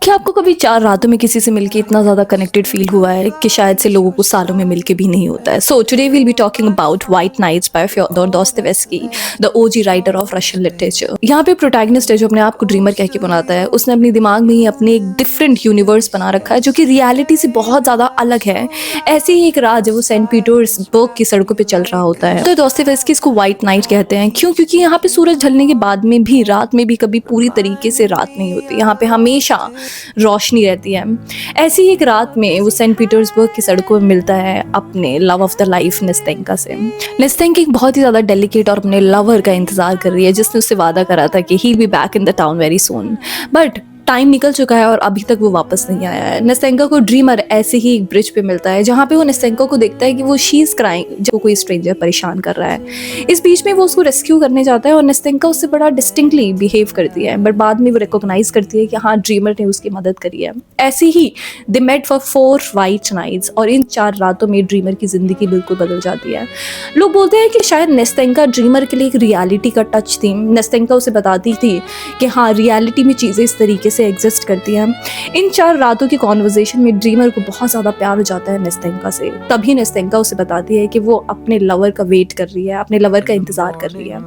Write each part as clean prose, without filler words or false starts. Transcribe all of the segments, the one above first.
क्या आपको कभी 4 रातों में किसी से मिलके इतना ज़्यादा कनेक्टेड फ़ील हुआ है कि शायद से लोगों को सालों में मिलके भी नहीं होता है? So today we will be talking about White Nights by Fyodor Dostoevsky, the OG writer of Russian literature. यहाँ पे प्रोटैगनिस्ट है जो अपने आप को ड्रीमर कह के बनाता है। उसने अपने दिमाग में ही अपने एक डिफरेंट यूनिवर्स बना रखा है जो कि रियलिटी से बहुत ज़्यादा अलग है। ऐसी ही एक रात जब वो सेंट पीटर्सबर्ग की सड़कों पे चल रहा होता है तो दोस्तोयेव्स्की इसको व्हाइट नाइट कहते हैं। क्यों? क्योंकि यहाँ पे सूरज ढलने के बाद में भी रात में भी कभी पूरी तरीके से रात नहीं होती। यहाँ पे हमेशा रोशनी रहती है। ऐसी ही एक रात में वो सेंट पीटर्सबर्ग की सड़कों में मिलता है अपने लव ऑफ द लाइफ नेस्तेंका से। नेस्तेंका एक बहुत ही ज़्यादा डेलिकेट और अपने लवर का इंतजार कर रही है जिसने उससे वादा करा था कि he will be back in the town very soon. But time निकल चुका है और अभी तक वो वापस नहीं आया है। नेस्तेंका को ड्रीमर ऐसे ही एक ब्रिज पे मिलता है जहाँ पे वो नेस्तेंका को देखता है कि वो शी इज क्राइंग, जो कोई स्ट्रेंजर परेशान कर रहा है। इस बीच में वो उसको रेस्क्यू करने जाता है और नेस्तेंका उससे बड़ा डिस्टिंक्टली बिहेव करती है, बट बाद में वो रिकॉग्नाइज करती है कि हाँ, ड्रीमर ने उसकी मदद करी है। ऐसे ही they met for 4 white nights और इन 4 रातों में ड्रीमर की जिंदगी बिल्कुल बदल जाती है। लोग बोलते हैं कि शायद नेस्तेंका ड्रीमर के लिए एक रियलिटी का टच थी। नेस्तेंका उसे बताती थी कि हाँ, रियलिटी में चीज़ें इस तरीके से एग्जिस्ट करती हैं। इन 4 रातों की कॉन्वर्जेशन में ड्रीमर को बहुत ज़्यादा प्यार हो जाता है नेस्तेंका से। तभी नेस्तेंका उसे बताती है कि वो अपने लवर का वेट कर रही है, अपने लवर का इंतजार कर रही है।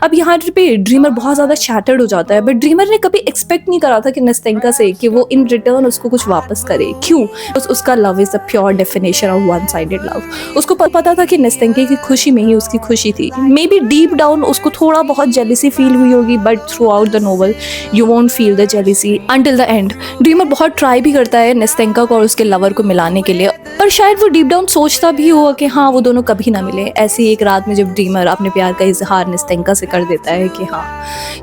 अब यहाँ पे ड्रीमर बहुत ज़्यादा शैटर्ड हो जाता है, बट ड्रीमर ने कभी एक्सपेक्ट नहीं करा था कि नेस्तेंका से कि वो इन रिटर्न उसको कुछ वापस करे। क्यों? उसका love is the pure definition of one sided love. उसको पता था कि नेस्तेंका की खुशी में ही उसकी खुशी थी। मे बी डीप डाउन उसको थोड़ा बहुत जेलिसी फील हुई होगी, but through out the novel you won't feel the jealousy until the end. Dreamer बहुत ट्राई भी करता है नेस्तेंका को और उसके लवर को मिलाने के लिए, पर शायद वो डीप डाउन सोचता भी हुआ कि हाँ, वो दोनों कभी ना मिले। ऐसी एक रात में जब ड्रीमर अपने प्यार का इजहार नेस्तेंका से कर देता है कि हाँ,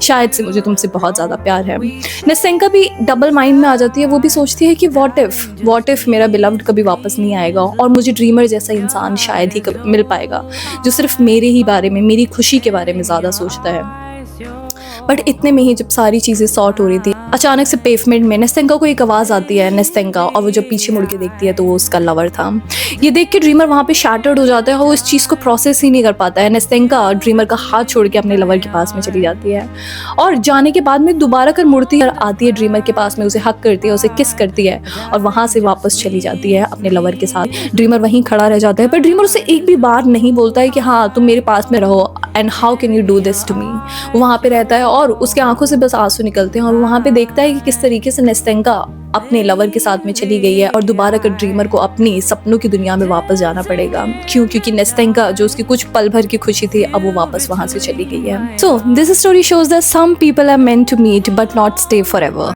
शायद से मुझे तुमसे बहुत ज़्यादा प्यार है, नेस्तेंका भी डबल माइंड में आ जाती है। वो भी सोचती है कि व्हाट इफ मेरा बिलव्ड कभी वापस नहीं आएगा और मुझे ड्रीमर जैसा इंसान शायद ही कभी मिल पाएगा जो सिर्फ मेरे ही बारे में, मेरी खुशी के बारे में ज़्यादा सोचता है। बट इतने में ही जब सारी चीज़ें सॉर्ट हो रही थी, अचानक से पेवमेंट में नेस्तेंका को एक आवाज़ आती है नेस्तेंका, और वो जब पीछे मुड़ के देखती है तो वो उसका लवर था। ये देख के ड्रीमर वहाँ पे शैटर्ड हो जाता है और वो इस चीज़ को प्रोसेस ही नहीं कर पाता है। नेस्तेंका ड्रीमर का हाथ छोड़ के अपने लवर के पास में चली जाती है और जाने के बाद में दोबारा कर मुड़ती है, आती है ड्रीमर के पास में, उसे हक करती है, उसे किस करती है और वहाँ से वापस चली जाती है अपने लवर के साथ। ड्रीमर वहीं खड़ा रह जाता है, पर ड्रीमर उसे एक भी बार नहीं बोलता है कि हाँ, तुम मेरे पास में रहो and how can you do this to me. वो वहाँ पे रहता है और उसके आंखों से बस आंसू निकलते हैं और वहाँ पे देखता है कि किस तरीके से नेस्तेंका अपने लवर के साथ में चली गई है और दोबारा कर ड्रीमर को अपनी सपनों की दुनिया में वापस जाना पड़ेगा। क्यों? क्योंकि नेस्तेंका जो उसकी कुछ पल भर की खुशी थी, अब वो वापस वहाँ से चली गई है। So this story shows that some people are meant to meet but not stay forever.